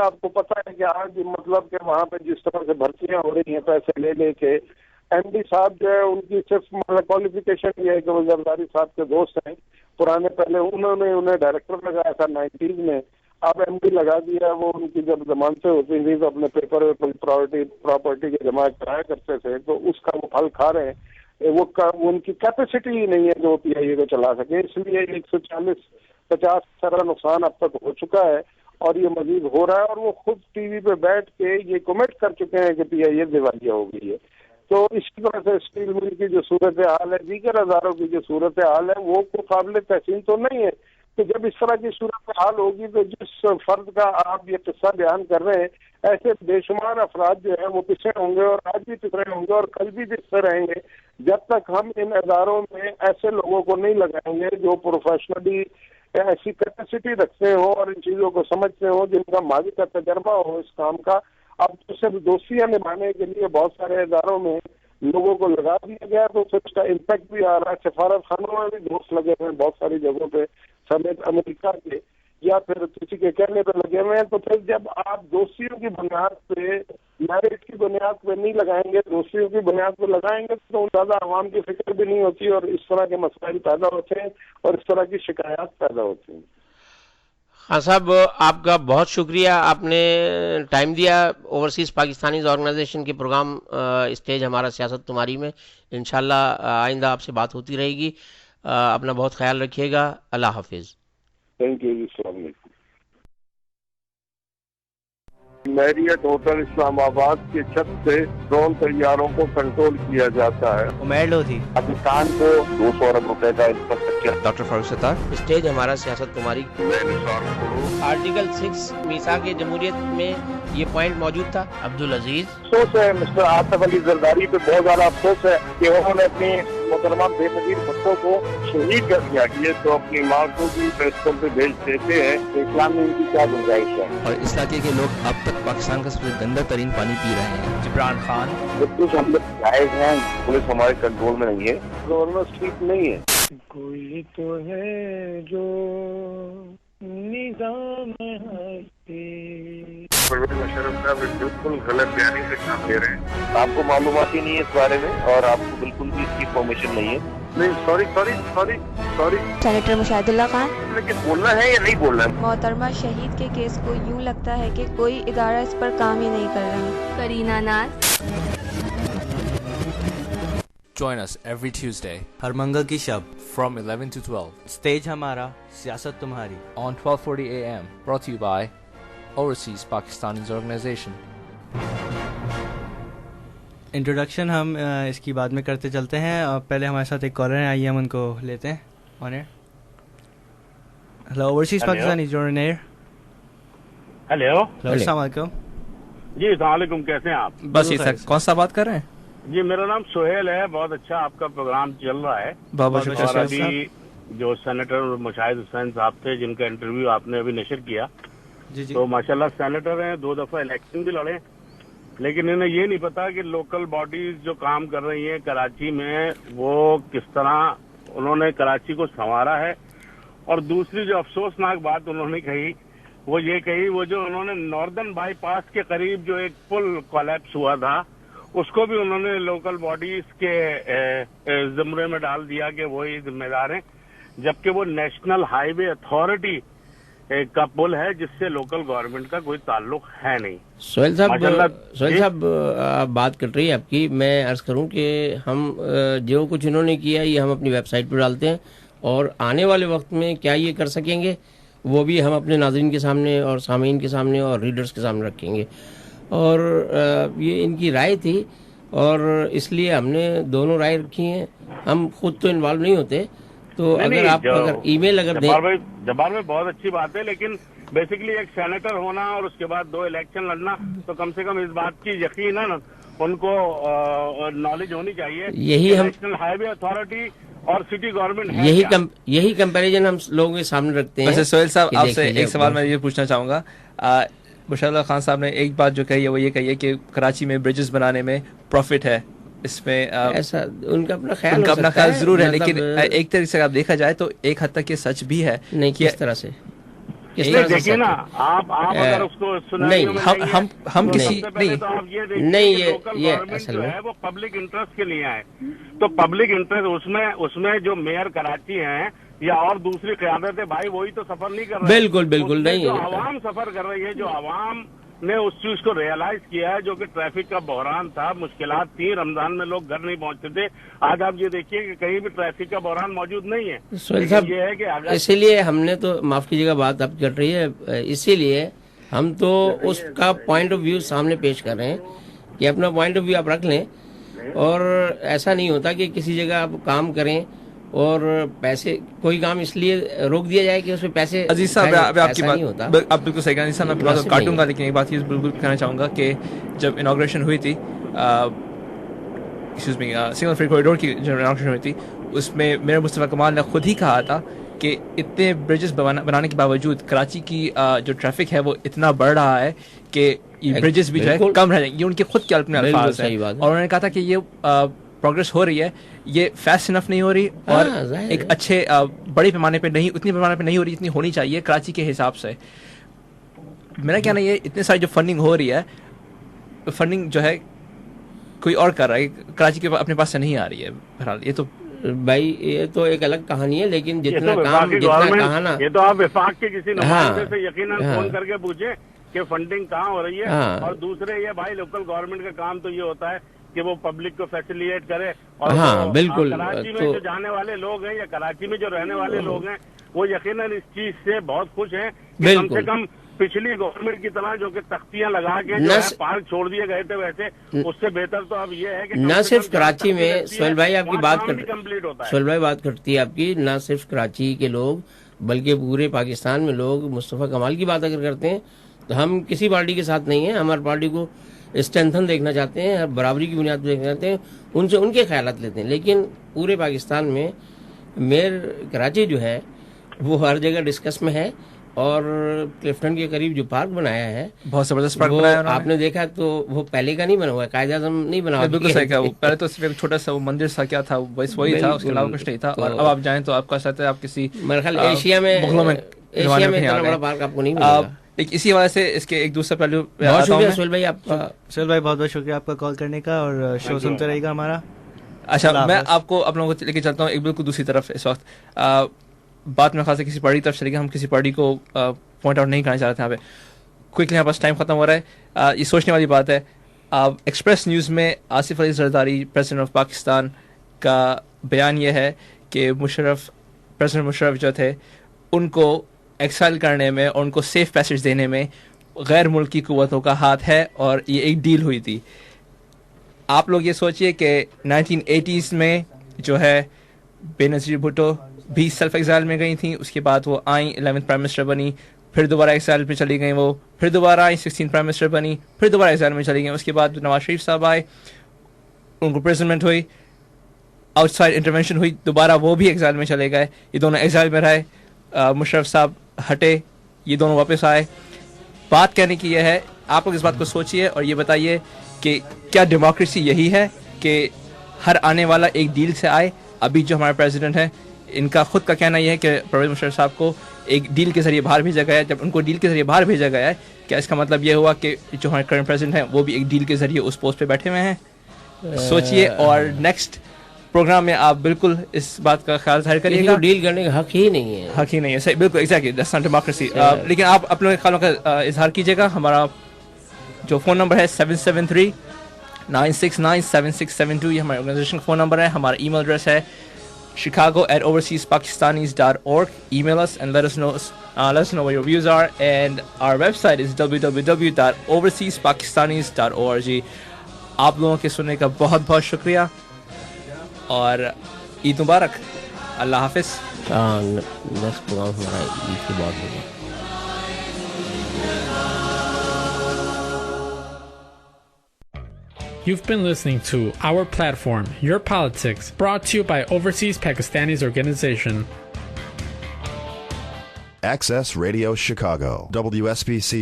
آپ کو پتا ہے کہ آج مطلب کہ وہاں پہ جس طرح سے بھرتیاں ہو رہی ہیں پیسے لے لے کے، ایم ڈی صاحب جو ہے ان کی صرف مطلب کوالیفیکیشن یہ ہے کہ وہ زرداری صاحب کے دوست ہیں پرانے، پہلے انہوں نے انہیں ڈائریکٹر لگایا تھا 90s میں، اب ایم ڈی لگا دیا. وہ ان کی جب ضمانتیں ہوتی تھیں تو اپنے پیپر میں کوئی پراپرٹی کے جمع کرایا کرتے تھے، تو اس کا وہ پھل کھا رہے ہیں. وہ ان کی کیپیسٹی ہی نہیں ہے جو پی آئی اے کو چلا سکے، اس لیے 140-50 طرح نقصان اب تک ہو چکا ہے اور یہ مزید ہو رہا ہے. اور وہ خود ٹی وی پہ بیٹھ کے یہ کمٹ کر چکے ہیں کہ پی آئی اے دیوالیہ ہو گئی ہے. تو اسی طرح سے اسٹیل مل کی جو صورتحال ہے، دیگر اداروں کی جو صورتحال ہے، وہ کوئی قابل تحسین تو نہیں ہے. کہ جب اس طرح کی صورتحال ہوگی تو جس فرد کا آپ یہ قصہ بیان کر رہے ہیں، ایسے بے شمار افراد جو ہیں وہ پیچھے ہوں گے اور آج بھی پچھڑے ہوں گے اور کل بھی پچھڑے رہیں گے، جب تک ہم ان اداروں میں ایسے لوگوں کو نہیں لگائیں گے جو پروفیشنلی ایسی کیپیسٹی رکھتے ہوں اور ان چیزوں کو سمجھتے ہوں، جن کا ماضی کا تجربہ ہو اس کام کا. اب تو صرف دوستیاں نبھانے کے لیے بہت سارے اداروں میں لوگوں کو لگا دیا گیا، تو پھر اس کا امپیکٹ بھی آ رہا ہے. سفارت خانوں میں بھی دوست لگے ہوئے ہیں بہت ساری جگہوں پہ سمیت امریکہ کے، یا پھر کسی کے کہنے پہ لگے ہوئے ہیں. تو پھر جب آپ دوستیوں کی بنیاد پہ، میرٹ کی بنیاد پہ نہیں لگائیں گے، دوستیوں کی بنیاد پہ لگائیں گے تو زیادہ عوام کی فکر بھی نہیں ہوتی اور اس طرح کے مسائل پیدا ہوتے ہیں اور اس طرح کی شکایات پیدا ہوتی ہیں. ہاں صاحب، آپ کا بہت شکریہ، آپ نے ٹائم دیا اوورسیز پاکستانیز آرگنائزیشن کے پروگرام اسٹیج ہمارا سیاست تمہاری میں. انشاءاللہ آئندہ آپ سے بات ہوتی رہے گی. اپنا بہت خیال رکھیے گا. اللہ حافظ. تھینک یو جی. السلام علیکم. میریٹ ہوٹل اسلام آباد کی چھت سے ڈرون طیاروں کو کنٹرول کیا جاتا ہے. عمیر لودھی. پاکستان کو 200 ارب روپے کا infrastructure. Doctor Farooq Sattar. Stage ہمارا سیاست تمہاری. آرٹیکل 6 میثاق جمہوریت میں یہ پوائنٹ موجود تھا. عبدالعزیز. افسوس ہے مسٹر آصف علی زرداری پہ بہت زیادہ افسوس ہے کہ انہوں نے اپنی محترمہ بے نظیر بھٹو کو شہید کر دیا. یہ تو اپنی ماں کو بھی پریسکول پہ بھیج دیتے ہیں. اسلام میں ان کی کیا گنجائش ہے؟ اور اس علاقے کے لوگ اب تک پاکستان کا سب سے گندا ترین پانی پی رہے ہیں. جبران خان. کچھ ہم لوگ جائز ہیں، پولیس ہمارے کنٹرول میں نہیں ہے، گورنر ٹھیک نہیں ہے. کوئی تو ہے جو نظام ہے، پرویز مشرف صاحب بالکل غلط بیانی سے کام لے رہے ہیں. آپ کو معلومات ہی نہیں ہے اس بارے میں اور آپ کو بالکل بھی اس کی انفارمیشن نہیں ہے. نہیں، سوری. سینیٹر مشاہد اللہ خان. لیکن بولنا ہے یا نہیں بولنا ہے؟ محترمہ شہید کے کیس کو یوں لگتا ہے کہ کوئی ادارہ اس پر کام ہی نہیں کر رہا. کرینہ ناز. Join us every Tuesday ہر منگل کی شب from 11 to 12 اسٹیج ہمارا سیاست تمہاری on 12:40 a.m. brought to you by Overseas Pakistanis Organization. Introduction ہم اس کی بعد میں کرتے چلتے ہیں. پہلے ہمارے ساتھ ایک کالر ہیں، آئیے ہم ان کو لیتے ہیں آن ایئر. ہیلو اوورسیز پاکستانی آن ایئر. ہیلو السلام علیکم. جی السلام علیکم، کیسے ہیں آپ؟ بس یہ کون سا بات کر رہے ہیں؟ جی میرا نام سہیل ہے. بہت اچھا آپ کا پروگرام چل رہا ہے. بہت اور شکریہ. ابھی جو سینیٹر مشاہد حسین صاحب تھے جن کا انٹرویو آپ نے ابھی نشر کیا، جی تو ماشاءاللہ سینیٹر ہیں، 2 دفعہ الیکشن بھی لڑے، لیکن انہیں یہ نہیں پتا کہ لوکل باڈیز جو کام کر رہی ہیں کراچی میں وہ کس طرح انہوں نے کراچی کو سنوارا ہے. اور دوسری جو افسوسناک بات انہوں نے کہی وہ یہ کہی، وہ جو انہوں نے ناردرن بائی پاس کے قریب جو ایک پل کولیپس ہوا تھا اس کو بھی انہوں نے لوکل باڈیز کے زمرے میں ڈال دیا کہ وہی ذمہ دار ہیں، جبکہ وہ نیشنل ہائی وے اتھارٹی کا پل ہے جس سے لوکل گورنمنٹ کا کوئی تعلق ہے نہیں. سہیل صاحب آپ بات کر رہی ہے آپ کی، میں عرض کروں کہ ہم جو کچھ انہوں نے کیا یہ ہم اپنی ویب سائٹ پہ ڈالتے ہیں اور آنے والے وقت میں کیا یہ کر سکیں گے وہ بھی ہم اپنے ناظرین کے سامنے اور سامعین کے سامنے اور ریڈرز کے سامنے رکھیں گے. اور یہ ان کی رائے تھی اور اس لیے ہم نے دونوں رائے رکھی ہیں. ہم خود تو انوالو نہیں ہوتے، تو اگر آپ اگر ای میل اگر دیں. جبار میں بہت اچھی بات ہے، لیکن بیسیکلی ایک سینیٹر ہونا اور اس کے بعد 2 الیکشن لڑنا، تو کم سے کم اس بات کی یقیناً ان کو نالج ہونی چاہیے. یہی ہم نیشنل ہائی وے اتھارٹی اور سٹی گورنمنٹ ہے، یہی کمپیریزن ہم لوگوں کے سامنے رکھتے ہیں. ویسے سہیل صاحب آپ سے ایک سوال میں یہ پوچھنا چاہوں گا. مشاہد اللہ خان صاحب نے ایک بات جو کہی ہے وہ یہ کہی ہے کہ کراچی میں برجز بنانے میں پروفٹ ہے. اس میں ایسا ان کا اپنا خیال ضرور ہے، لیکن ایک طرح سے آپ دیکھا جائے تو ایک حد تک یہ سچ بھی ہے. نہیں، کس طرح سے دیکھیے نا آپ اگر اس کو ہم کسی نہیں یہ اصل میں وہ پبلک انٹرسٹ کے لیے ہے. تو پبلک انٹرسٹ اس میں جو میئر کراچی ہیں یا اور دوسری قیادتیں بھائی وہی تو سفر نہیں کر رہے. بالکل نہیں. جو عوام سفر کر رہی ہے, جو عوام نے اس چیز کو ریئلائز کیا ہے, جو کہ ٹریفک کا بحران تھا, مشکلات تھی, رمضان میں لوگ گھر نہیں پہنچتے تھے. آج آپ یہ دیکھیے کہ کہیں بھی ٹریفک کا بحران موجود نہیں ہے. سہیل صاحب یہ ہے کہ اسی لیے ہم نے تو, معاف کیجیے گا بات آپ کر رہی ہے, اسی لیے ہم تو اس کا پوائنٹ آف ویو سامنے پیش کر رہے ہیں کہ اپنا پوائنٹ آف ویو آپ رکھ لیں, اور ایسا نہیں ہوتا کہ کسی جگہ آپ کام کریں اور پیسے, کوئی کام اس لیے روک دیا جائے کہ اس میں پیسے. عزیز صاحب آپ کی بات آپ بالکل صحیح کہا. میں بات کاٹوں گا, لیکن ایک بات یہ بالکل کہنا چاہوں گا کہ جب انوگریشن ہوئی تھی, سنگل فری کوریڈور کی جب انوگریشن ہوئی تھی, اس میں میرے مصطفیٰ کمال نے خود ہی کہا تھا کہ اتنے برجز بنانے کے باوجود کراچی کی جو ٹریفک ہے وہ اتنا بڑھ رہا ہے کہ یہ برجز بھی جو ہے کم رہ جائیں گے. یہ ان کے خود کے اپنے الفاظ ہیں, اور انہوں نے کہا تھا کہ یہ پروگرس ہو رہی ہے, یہ فاسٹ انف نہیں ہو رہی, اور ایک اچھے بڑے پیمانے پہ نہیں, اتنی پیمانے پہ نہیں ہو رہی جتنی ہونی چاہیے کراچی کے حساب سے. میرا کہنا یہ اتنے ساری جو فنڈنگ ہو رہی ہے, فنڈنگ جو ہے کوئی اور کر رہا ہے, کراچی کے اپنے پاس سے نہیں آ رہی ہے. بہرحال یہ تو بھائی یہ تو ایک الگ کہانی ہے, لیکن جتنا کہانا یہ تو آپ وفاق کے کسی نمائندے سے یقیناً فون کر کے پوچھیں کہ فنڈنگ کہاں ہو رہی ہے. اور دوسرے یہ بھائی لوکل گورنمنٹ کا کام تو یہ ہوتا ہے کہ وہ پبلک کو فیسیلیٹ کرے, اور بالکل کراچی میں جو جانے والے لوگ ہیں یا کراچی میں جو رہنے والے لوگ ہیں وہ یقیناً اس چیز سے بہت خوش ہیں کہ کم سے کم پچھلی گورنمنٹ کی طرح جو کہ تختیاں لگا کے پارک چھوڑ دیے گئے تھے, ویسے اس سے بہتر تو اب یہ ہے کہ نہ صرف کراچی میں, سہیل بھائی آپ کی بات کمپلیٹ ہوتا ہے, سہیل بھائی بات کرتی ہے آپ کی, نہ صرف کراچی کے لوگ بلکہ پورے پاکستان میں لوگ مصطفیٰ کمال کی بات اگر کرتے ہیں تو ہم کسی پارٹی کے ساتھ نہیں ہیں. ہماری پارٹی کو اسٹرینتھن دیکھنا چاہتے ہیں, برابری کی بنیاد پہ دیکھنا چاہتے ہیں, ان سے ان کے خیالات لیتے ہیں. لیکن پورے پاکستان میں میئر کراچی جو ہے وہ ہر جگہ ڈسکس میں ہے, اور کلفٹن کے قریب جو پارک بنایا ہے بہت زبردست پارک بنایا ہے, آپ نے دیکھا تو وہ پہلے کا نہیں بنا ہوا ہے, قائد اعظم نہیں بنا ہوا. بالکل صحیح کہا, پہلے تو صرف ایک چھوٹا سا وہ مندر سا کیا تھا بس وہی تھا, اس کے علاوہ کچھ نہیں تھا. اور اب آپ جائیں تو آپ کا ساتھ ہے آپ کسی میرے خیال ایشیا میں اتنا بڑا پارک آپ کو نہیں ملے گا. اسی وجہ سے اس کے ایک دوسرا پہلو. بہت شکریہ سہیل بھائی آپ کا. سہیل بھائی بہت بہت شکریہ آپ کا کال کرنے کا, اور شو سنتے رہیے گا ہمارا. اچھا میں آپ کو اپ لوگوں کو لے کے چلتا ہوں ایک بالکل دوسری طرف. اس وقت بات میں خاص کسی پارٹی کی طرف چلے گا, ہم کسی پارٹی کو پوائنٹ آؤٹ نہیں کرنا چاہ رہے تھے. یہاں پہ کوئکلی ہمارے پاس ٹائم ختم ہو رہا ہے. یہ سوچنے والی بات ہے, ایکسپریس نیوز میں آصف علی زرداری پریزیڈنٹ آف پاکستان کا بیان یہ ہے کہ پریزیڈنٹ مشرف جو تھے ان کو ایکسائل کرنے میں اور ان کو سیف پیسج دینے میں غیر ملکی قوتوں کا ہاتھ ہے, اور یہ ایک ڈیل ہوئی تھی. آپ لوگ یہ سوچئے کہ 1980s میں جو ہے بے نظیر بھٹو بھی سیلف ایگزائل میں گئی تھیں, اس کے بعد وہ آئیں 11th پرائم منسٹر بنی, پھر دوبارہ ایگزائل پہ چلی گئیں, وہ پھر دوبارہ آئیں 16th پرائم منسٹر بنی, پھر دوبارہ ایگزائل میں چلی گئیں. اس کے بعد نواز شریف صاحب آئے, ان کو پریزنمنٹ ہوئی, آؤٹ سائڈ انٹروینشن ہوئی, دوبارہ وہ بھی ایگزائل میں چلے گئے. یہ دونوں ایگزائل میں رہے, مشرف صاحب ہٹے, یہ دونوں واپس آئے. بات کہنے کی یہ ہے, آپ لوگ اس بات کو سوچئے اور یہ بتائیے کہ کیا ڈیموکریسی یہی ہے کہ ہر آنے والا ایک ڈیل سے آئے؟ ابھی جو ہمارے پریزیڈنٹ ہیں ان کا خود کا کہنا یہ ہے کہ پرویز مشرف صاحب کو ایک ڈیل کے ذریعے باہر بھیجا گیا ہے. جب ان کو ڈیل کے ذریعے باہر بھیجا گیا ہے, کیا اس کا مطلب یہ ہوا کہ جو ہمارے کرنٹ پریزیڈنٹ ہیں وہ بھی ایک ڈیل کے ذریعے اس پوسٹ پہ بیٹھے ہوئے ہیں؟ سوچئے, اور نیکسٹ پروگرام میں آپ بالکل اس بات کا خیال ظاہر کریے گا. ڈیل کرنے کا حق ہی نہیں ہے, حق ہی نہیں ہے, صحیح, بالکل ایگزیکٹلی, دیٹس ناٹ ڈیموکریسی. لیکن آپ اپنے خیالوں کا اظہار کیجیے گا. ہمارا جو فون نمبر ہے 773-969-7672, یہ ہمارے آرگنائزیشن کا فون نمبر ہے. ہمارا ای میل ایڈریس ہے chicago@overseaspakistanis.org. Email us and let us know what your views are. And our website is www.overseaspakistanis.org. آپ لوگوں کے سننے کا بہت بہت شکریہ, اور عید مبارک. اللہ حافظ. نیکسٹ پروگرام ہمارا عید کے بعد ہوگا. You've been listening to Our Platform, Your Politics, brought to you by Overseas Pakistanis Organization. Access Radio Chicago, WSPC